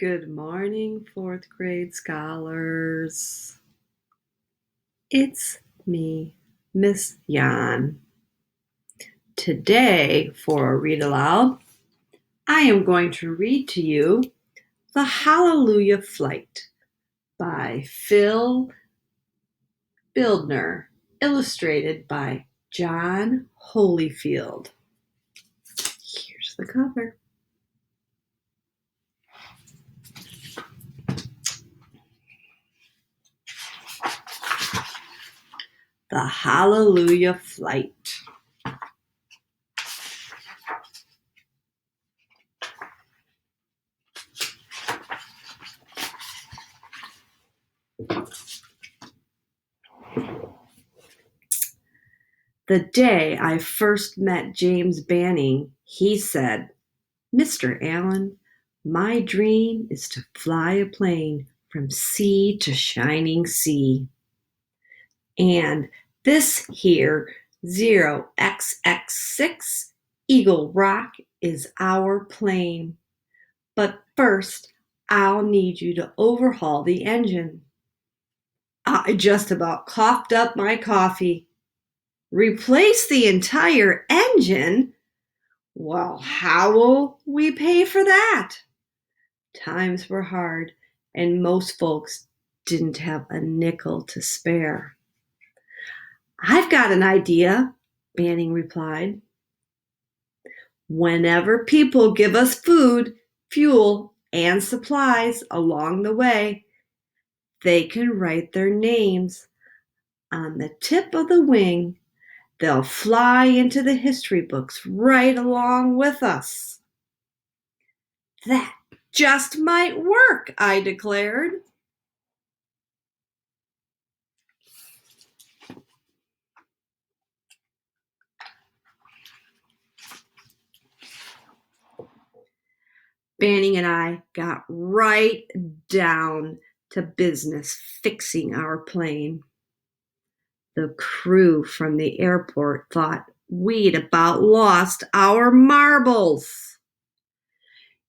Good morning, fourth grade scholars. It's me, Miss Yan. Today, for a read aloud, I am going to read to you The Hallelujah Flight by Phil Bildner, illustrated by John Holyfield. Here's the cover. The Hallelujah Flight. The day I first met James Banning, he said, "Mr. Allen, my dream is to fly a plane from sea to shining sea. And this here 0XX6 Eagle Rock is our plane. But first, I'll need you to overhaul the engine." I just about coughed up my coffee. Replace the entire engine? Well, how will we pay for that? Times were hard, and most folks didn't have a nickel to spare. "I've got an idea," Banning replied. "Whenever people give us food, fuel, and supplies along the way, they can write their names on the tip of the wing. They'll fly into the history books right along with us." "That just might work," I declared. Banning and I got right down to business fixing our plane. The crew from the airport thought we'd about lost our marbles.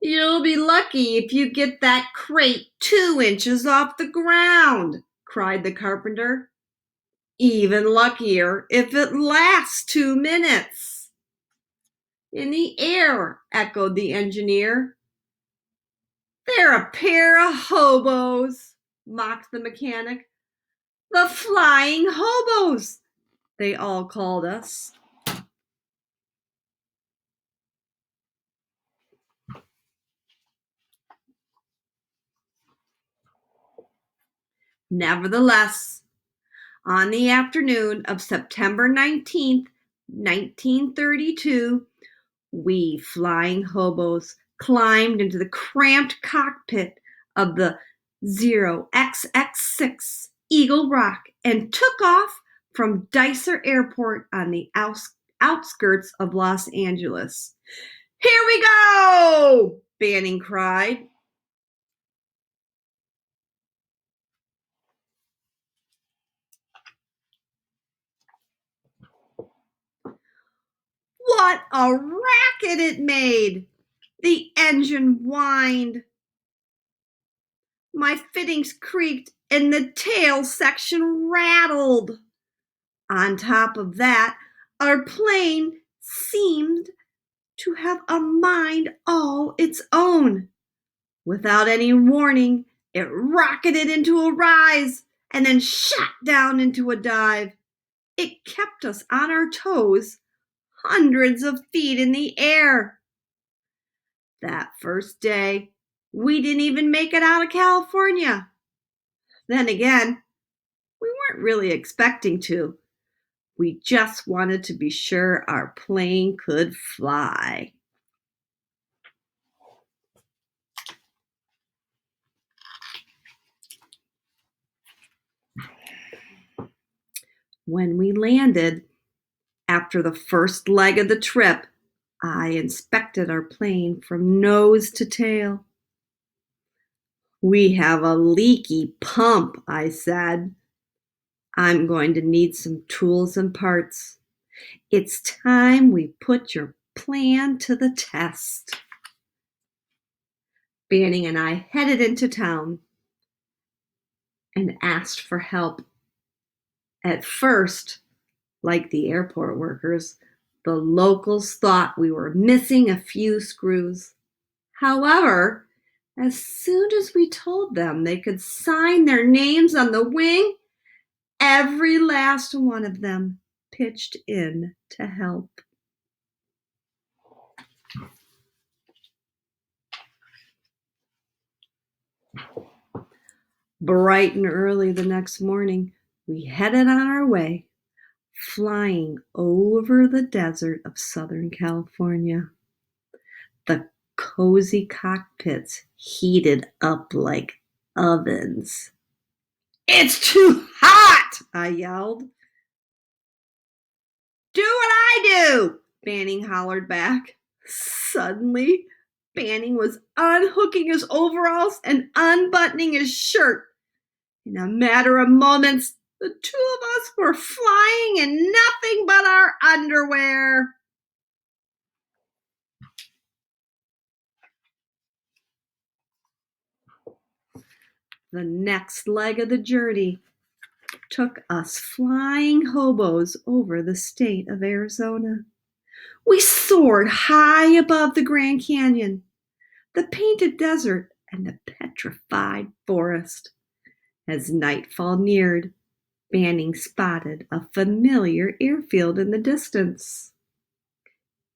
"You'll be lucky if you get that crate 2 inches off the ground," cried the carpenter. "Even luckier if it lasts 2 minutes. "In the air," echoed the engineer. "They're a pair of hobos," mocked the mechanic. "The flying hobos," they all called us. Nevertheless, on the afternoon of September 19th, 1932, we flying hobos climbed into the cramped cockpit of the 0XX6 Eagle Rock and took off from Dicer Airport on the outskirts of Los Angeles. "Here we go!" Banning cried. What a racket it made! The engine whined. My fittings creaked and the tail section rattled. On top of that, our plane seemed to have a mind all its own. Without any warning, it rocketed into a rise and then shot down into a dive. It kept us on our toes, hundreds of feet in the air. That first day, we didn't even make it out of California. Then again, we weren't really expecting to. We just wanted to be sure our plane could fly. When we landed, after the first leg of the trip, I inspected our plane from nose to tail. "We have a leaky pump," I said. "I'm going to need some tools and parts. It's time we put your plan to the test." Banning and I headed into town and asked for help. At first, like the airport workers, the locals thought we were missing a few screws. However, as soon as we told them they could sign their names on the wing, every last one of them pitched in to help. Bright and early the next morning, we headed on our way, flying over the desert of Southern California. The cozy cockpits heated up like ovens. "It's too hot!" I yelled. "Do what I do!" Banning hollered back. Suddenly, Banning was unhooking his overalls and unbuttoning his shirt. In a matter of moments, the two of us were flying in nothing but our underwear. The next leg of the journey took us flying hobos over the state of Arizona. We soared high above the Grand Canyon, the painted desert, and the petrified forest. As nightfall neared, Banning spotted a familiar airfield in the distance.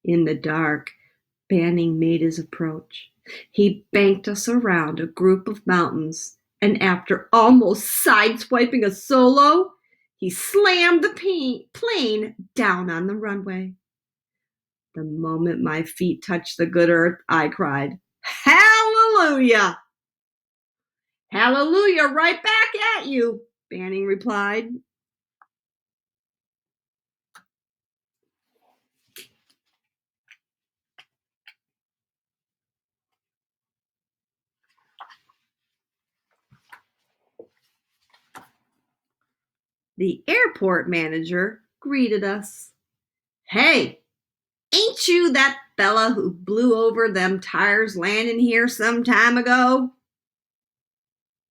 In the dark, Banning made his approach. He banked us around a group of mountains, and after almost sideswiping a solo, he slammed the plane down on the runway. The moment my feet touched the good earth, I cried, "Hallelujah!" "Hallelujah right back at you," Banning replied. The airport manager greeted us. "Hey, ain't you that fella who blew over them tires landing here some time ago?"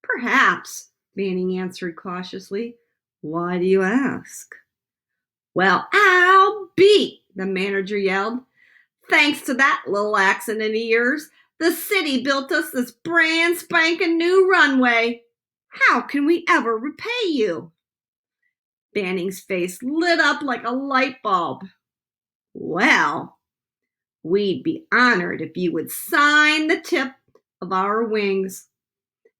"Perhaps," Banning answered cautiously. "Why do you ask?" "Well, I'll beat," the manager yelled. "Thanks to that little accident of yours, the city built us this brand spanking new runway. How can we ever repay you?" Banning's face lit up like a light bulb. "Well, we'd be honored if you would sign the tip of our wings.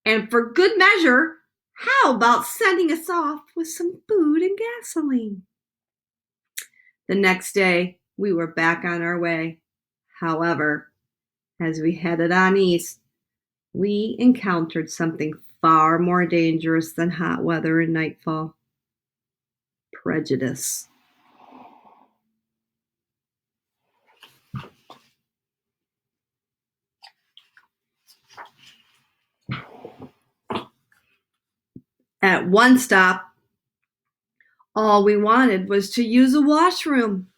And for good measure, how about sending us off with some food and gasoline?" The next day, we were back on our way. However, as we headed on east, we encountered something far more dangerous than hot weather and nightfall: prejudice. At one stop, all we wanted was to use a washroom.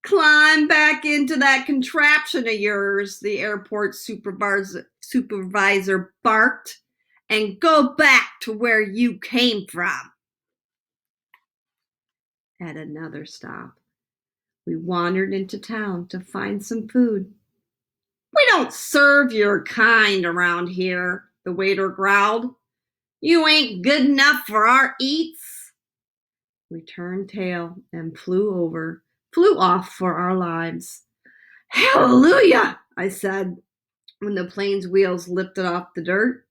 "Climb back into that contraption of yours," the airport supervisor barked, "and go back to where you came from." At another stop, we wandered into town to find some food. "We don't serve your kind around here," the waiter growled. "You ain't good enough for our eats." We turned tail and flew off for our lives. "Hallelujah," I said when the plane's wheels lifted off the dirt.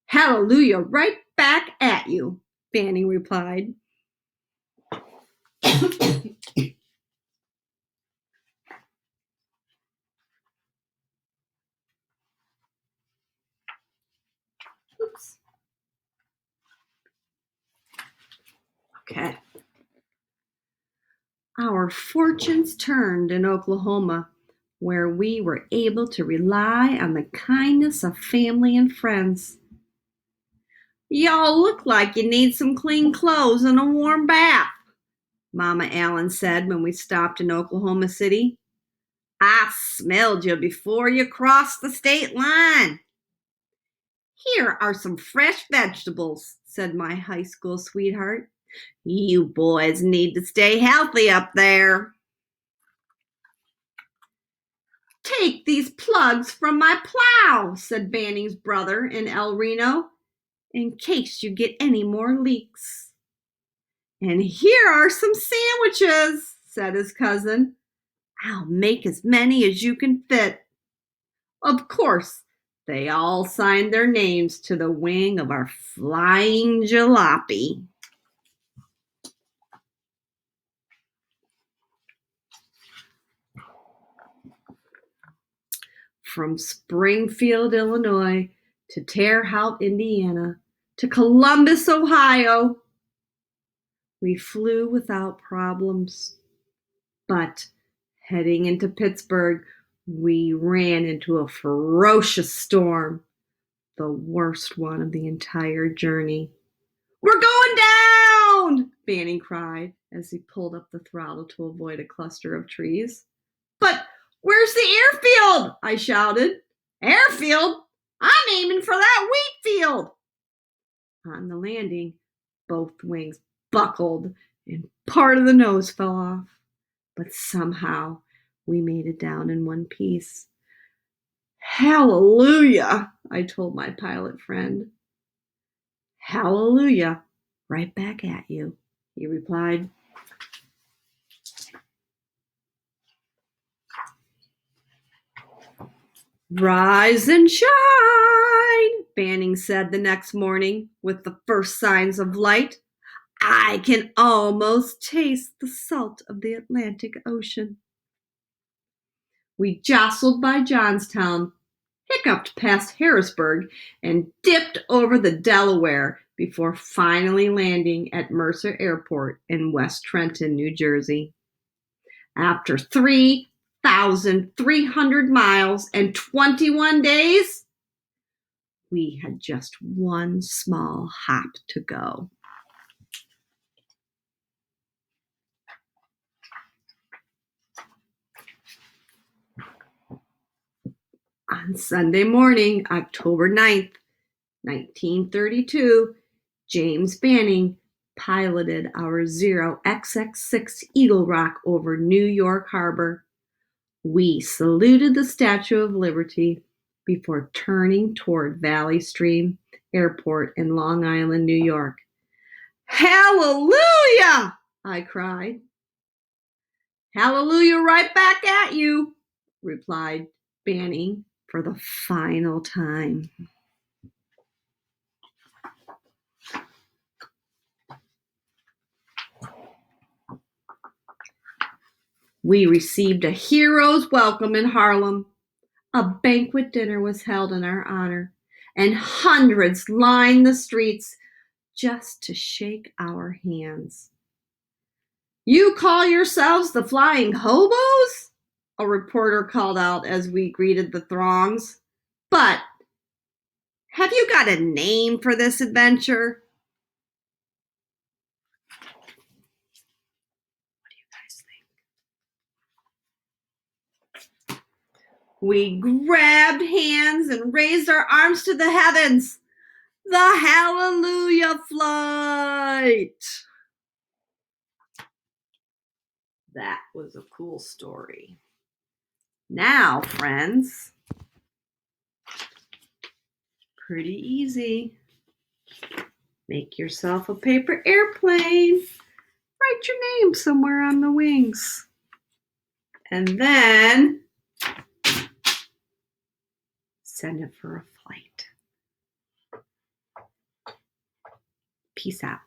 "Hallelujah right back at you," Banning replied. Oops. Okay. Our fortunes turned in Oklahoma, where we were able to rely on the kindness of family and friends. "Y'all look like you need some clean clothes and a warm bath," Mama Allen said when we stopped in Oklahoma City. I smelled you before you crossed the state line. Here are some fresh vegetables, said my high school sweetheart. You boys need to stay healthy up there. Take these plugs from my plow, said Banning's brother in El Reno, in case you get any more leaks. And here are some sandwiches, said his cousin. I'll make as many as you can fit. Of course, they all signed their names to the wing of our flying jalopy. From Springfield, Illinois, to Terre Haute, Indiana, to Columbus, Ohio, we flew without problems. But heading into Pittsburgh, we ran into a ferocious storm, the worst one of the entire journey. We're going down, Banning cried as he pulled up the throttle to avoid a cluster of trees. But where's the airfield? I shouted. Airfield? I'm aiming for that wheat field. On the landing, both wings buckled and part of the nose fell off. But somehow we made it down in one piece. Hallelujah, I told my pilot friend. Hallelujah, right back at you, he replied. Rise and shine, Banning said the next morning with the first signs of light. I can almost taste the salt of the Atlantic Ocean. We jostled by Johnstown, hiccuped past Harrisburg, and dipped over the Delaware before finally landing at Mercer Airport in West Trenton, New Jersey. After 3,300 miles and 21 days, we had just one small hop to go. On Sunday morning, October 9th, 1932, James Banning piloted our Zero XX6 Eagle Rock over New York Harbor. We saluted the Statue of Liberty before turning toward Valley Stream Airport in Long Island, New York. Hallelujah! I cried. Hallelujah right back at you, replied Banning for the final time. We received a hero's welcome in Harlem. A banquet dinner was held in our honor, and hundreds lined the streets just to shake our hands. You call yourselves the Flying Hobos? A reporter called out as we greeted the throngs. But have you got a name for this adventure? What do you guys think? We grabbed hands and raised our arms to the heavens. The Hallelujah Flight! That was a cool story. Now, friends, pretty easy. Make yourself a paper airplane. Write your name somewhere on the wings. And then send it for a flight. Peace out.